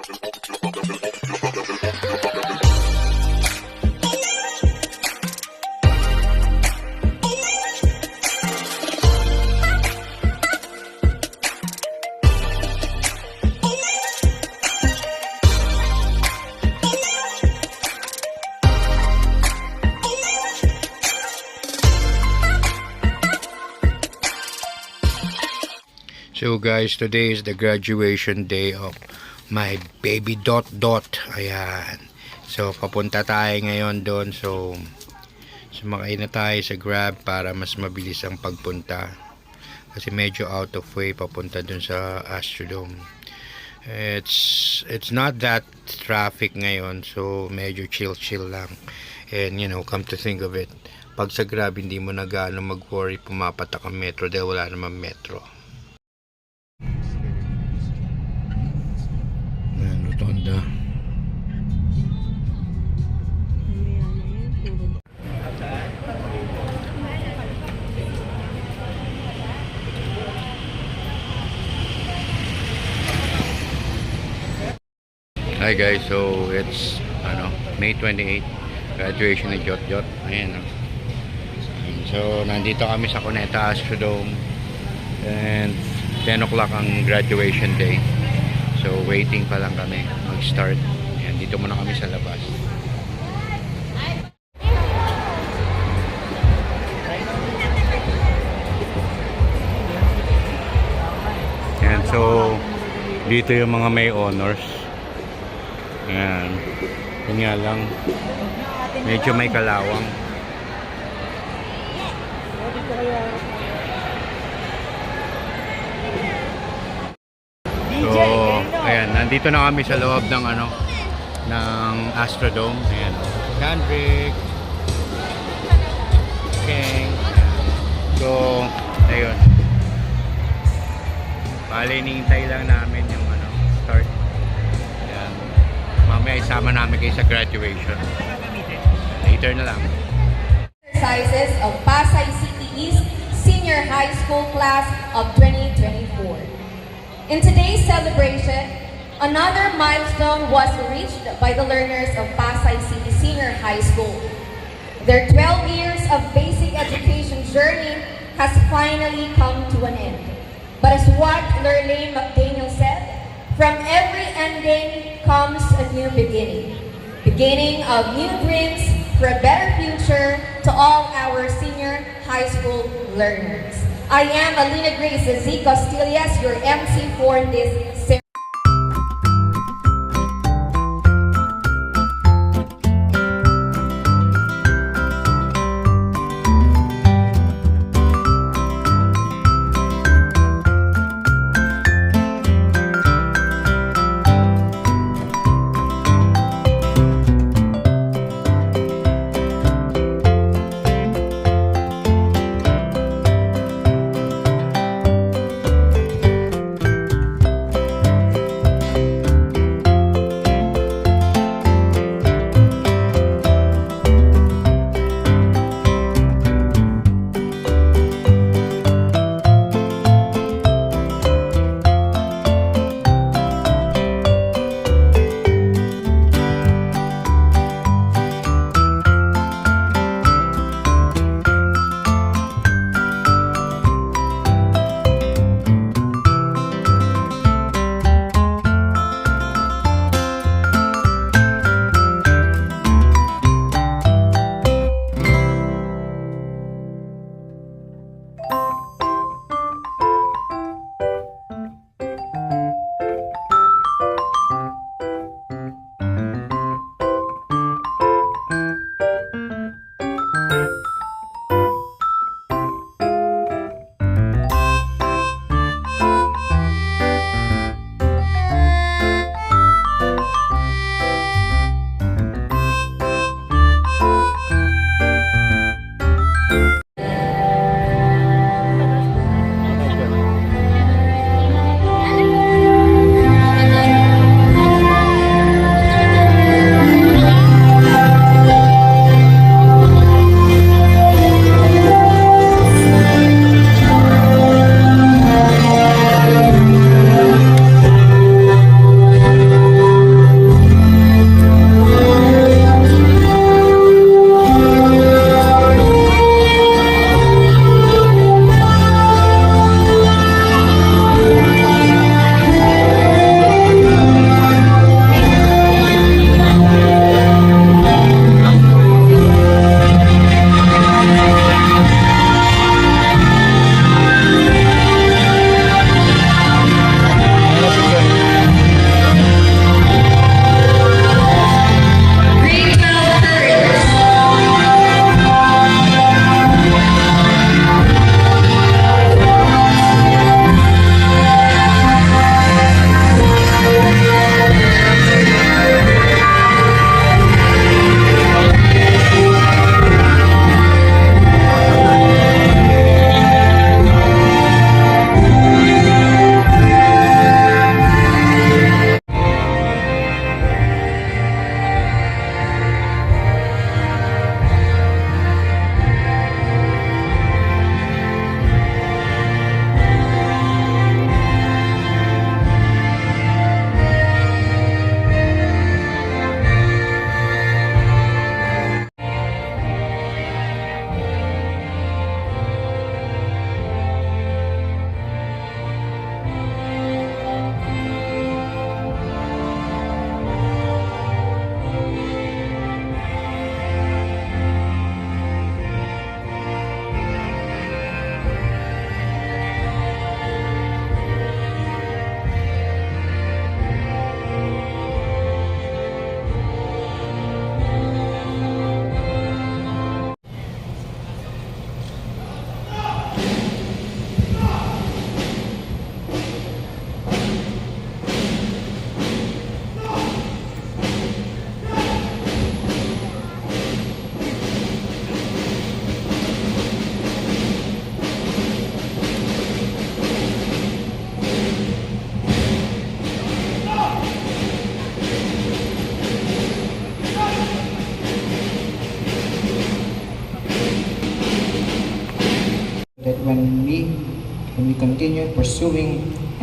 So guys, today is the graduation day of my baby Dot Dot. Ayan. So papunta tayo ngayon doon. So sumakay na tayo sa Grab para mas mabilis ang pagpunta. Kasi medyo out of way papunta doon sa Astrodome. It's not that traffic ngayon. So medyo chill lang. And you know, come to think of it, pag sa Grab hindi mo na gaano mag-worry pumapatak ang metro dahil wala naman metro. Rotonda. Hi guys, so it's May 28, graduation ni Jot Jot. Ayan. So nandito kami sa Cuneta Astrodome and 10 o'clock ang graduation day. So waiting pa lang kami mag-start. Ayan, dito muna kami sa labas. Ayan, so dito yung mga may honors. Ayan. Yun nga lang, medyo may kalawang. So, ayan, nandito na kami sa loob ng ng Astrodome. Ayan, Kendrick, King. So, ayun. Bale, hinihintay lang namin yung start. Ayan. Mamaya isama namin kayo sa graduation. Later na lang. Exercises of Pasay City East Senior High School Class of 2024. In today's celebration, another milestone was reached by the learners of Pasay City Senior High School. Their 12 years of basic education journey has finally come to an end. But as what Lurlane McDaniel said, from every ending comes a new beginning. Beginning of new dreams for a better future to all our senior high school learners. I am Alina Grace Z. Costillas, your MC for this ceremony.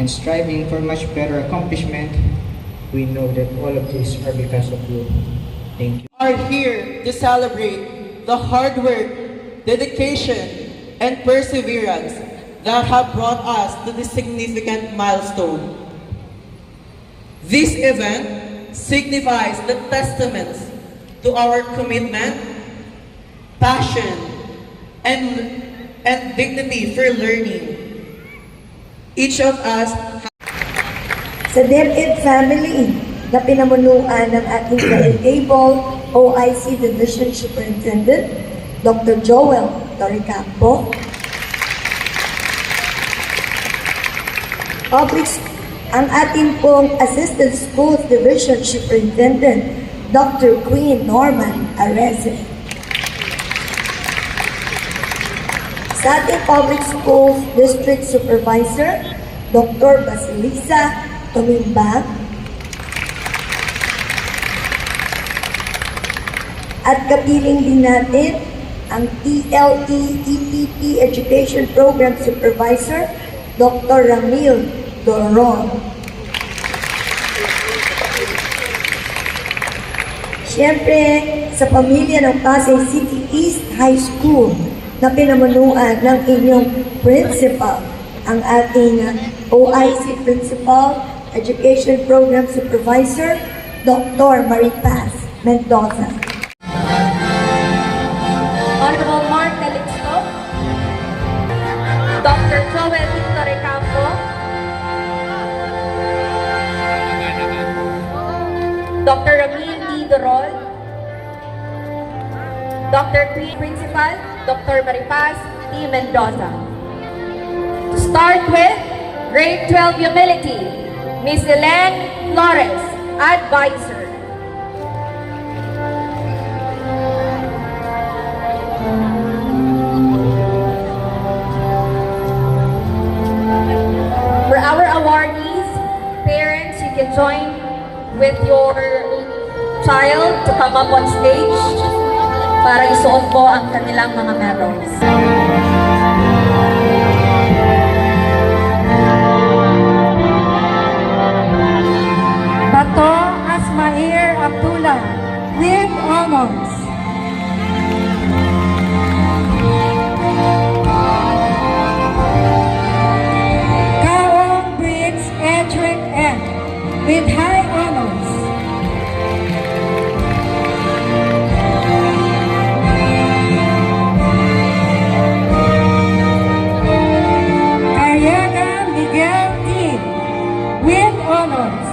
and striving for much better accomplishment. We know that all of these are because of you. Thank you. Are here to celebrate the hard work, dedication, and perseverance that have brought us to this significant milestone. This event signifies the testaments to our commitment, passion, and dignity for learning. Each of us Sa DepEd family na pinamunuan ng ating ka-enable OIC Division Superintendent, Dr. Joel Torrecampo, ang ating pong Assistant Schools Division Superintendent, Dr. Queen Norman Areze. Sa ating Public Schools District Supervisor, Dr. Basilisa Tumimbang. At kapiling din natin ang TLE EPP Education Program Supervisor, Dr. Ramil Doron. Siyempre, sa pamilya ng Pasay City East High School na pinamunuan ng inyong principal, ang ating OIC Principal, Education Program Supervisor, Dr. Maripaz Mendoza. Honorable Mark Calixto, Dr. Joel Torrecampo, Dr. Ramil D. Dorol, Dr. Queen Principal, Dr. Maripaz T. Mendoza. To start with, Grade 12 Humility, Miss Elaine Flores, Advisor. For our awardees, parents, you can join with your child to come up on stage para isuot po ang kanilang mga medals. Bato Asmair Abdullah with honors. Kaong Briggs Edric N. with high honors. Carriaga Miguel T. with honors.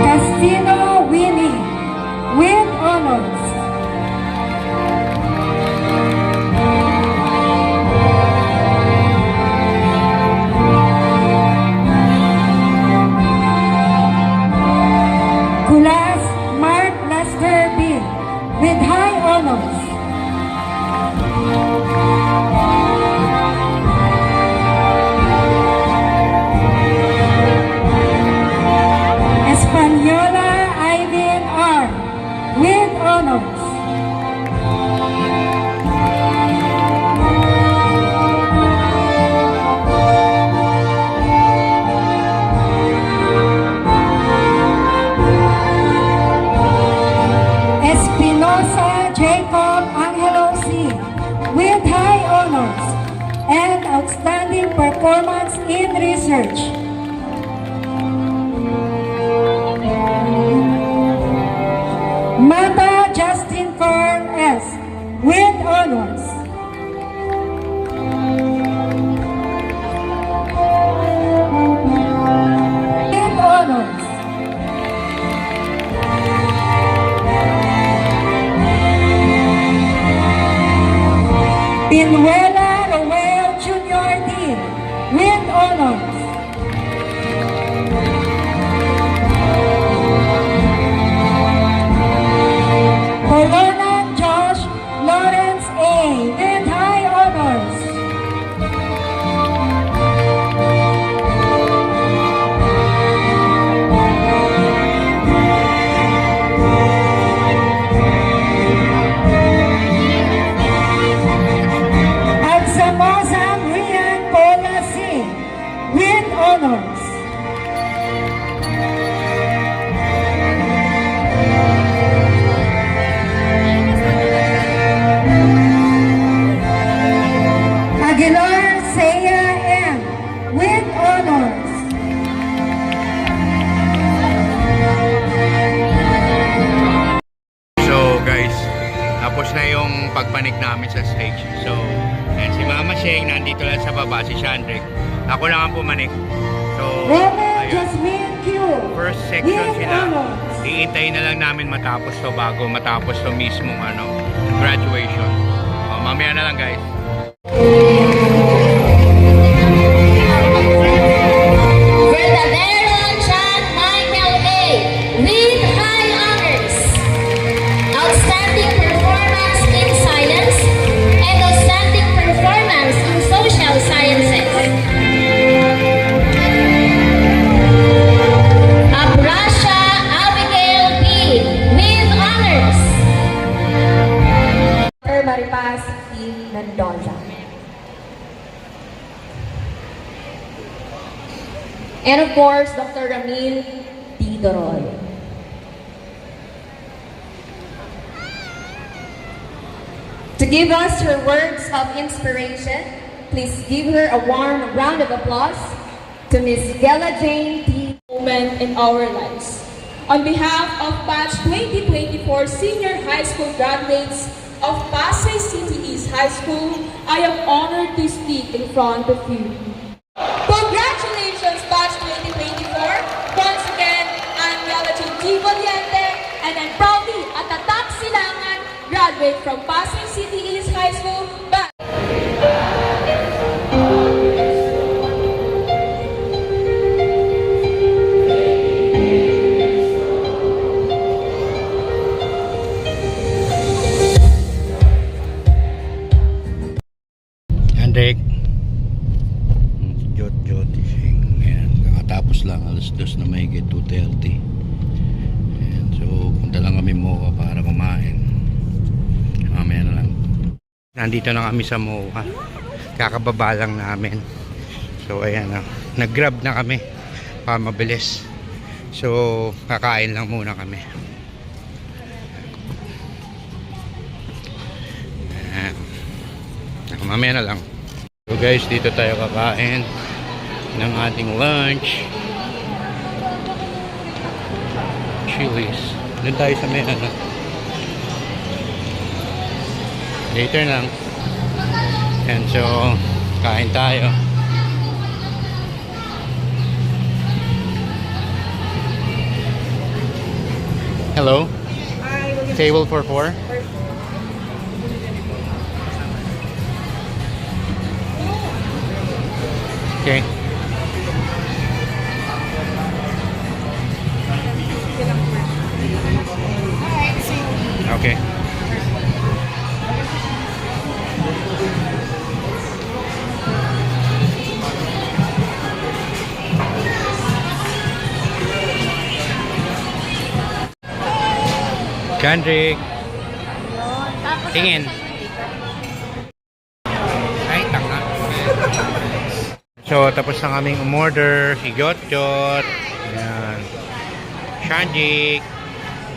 Castino Winnie with honors. Kulas Mark Lester B. with high honors. Española Ivan R. with honors. Espinosa Jacob Angelo C. with high honors and outstanding performance in research. Mata Justin Fern S. with honors. With honors. Pinuela Roel Jr. D. with honors. Colonel Josh Lawrence A. with high honors. pagpanik namin sa stage. So, ayan, si Mama Sheng nandito lang sa baba, si Shandrick. Ako lang ang pumanik. So, Reverend ayun. Jasmine Q. First section with sila. honors. Iintayin na lang namin matapos to bago matapos to mismong graduation. Mamaya na lang guys. Verdadero John Michael A. with high honors. Outstanding performance in science and outstanding performance in social sciences. Abrasha Abigail B. with honors. Maripas P. Mendoza. And of course, Dr. Ramil D. Doroy. To give us her words of inspiration, please give her a warm round of applause to Miss Gela Jane T. Moment in our lives. On behalf of Batch 2024 Senior High School graduates of Pasay City East High School, I am honored to speak in front of you. Congratulations, Batch 2024! Once again, I'm Yalachi G. Valiente, and I'm proudly a Tatak Silangan graduate from Pasay City East High School. Hendrik. Si Jot, si Sheng. Ayan, kakatapos lang. Alas 2 na mahigit 2:30. Ayan, so punta lang kami MOA para kumain. Mamaya na lang. Nandito na kami sa MOA. Kakababa lang namin. So ayan, nag-grab na kami para mabilis. So kakain lang muna kami. Ayan. Mamaya na lang. So guys, dito tayo kakain ng ating lunch. Chili's. Doon tayo sa may later lang. And so, kain tayo. Hello? Table for 4? Okay. Okay. Kendrick. Tingin. Ay, tanga. So, tapos na kaming umorder. Si Jot. Ayan. Shanjik.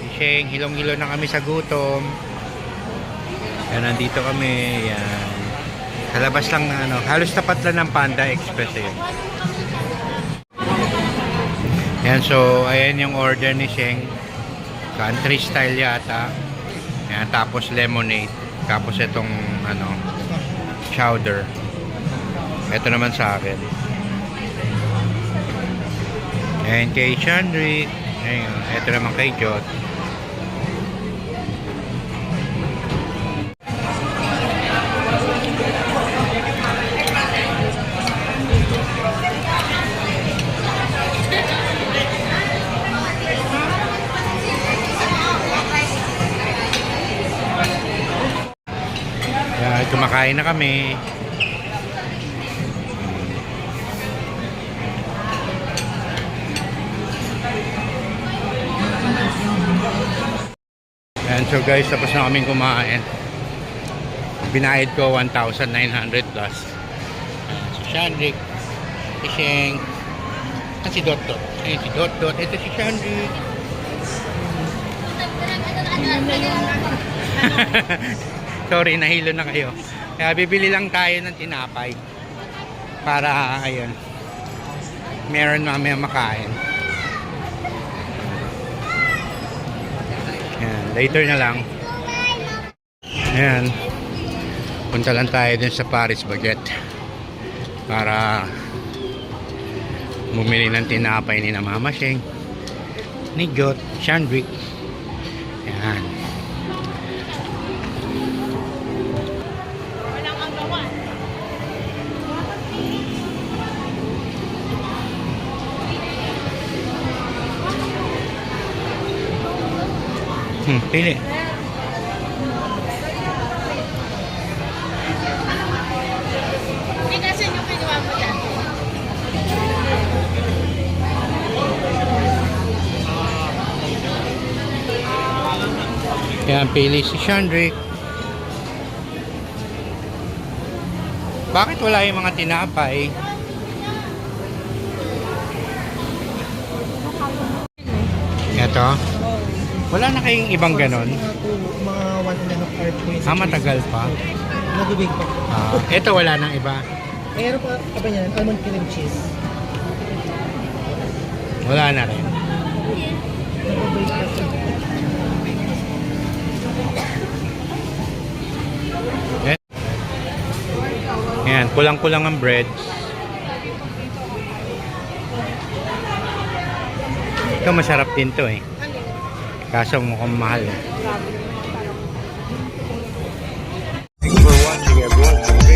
Si Sheng. Hilong-hilo na kami sa gutom. Ayan, nandito kami. Ayan. Sa labas lang na halos tapat lang ng Panda Express. Ayan. Ayan, so, ayan yung order ni Sheng. Country style yata. Ayan, tapos lemonade. Tapos itong, chowder. Ito naman sa akin. And kay Chandrick. Ayun. Ito naman kay Jot. Ayan, kumakain na kami. And so guys, tapos na kaming kumain. Binayad ko 1,900 plus. Si Shandrick, si Sheng, at si Dot. Ayun si Dot. Ito si Shandrick. Sorry, nahilo na kayo. Kaya bibili lang tayo ng tinapay. Para, ayun, meron mamaya makain. Ayan, later na lang. Ayan. Punta lang tayo dun sa Paris Baguette para bumili ng tinapay ni na Mama Sheng, ni Jot, Shandrick. Yan. Pili. Yan, pili si Shandrick. Bakit wala yung mga tinapay? Ito? Wala na kayong ibang ganon? Mga 1.5 hour po. Matagal pa. Nagubig pa. Ito wala nang iba. Meron pa ba yan? Almond cream cheese. Wala na rin. Yan, kulang-kulang ang bread. Ito masarap din to eh. Kaso mukhang mahal. Thank you for watching everyone.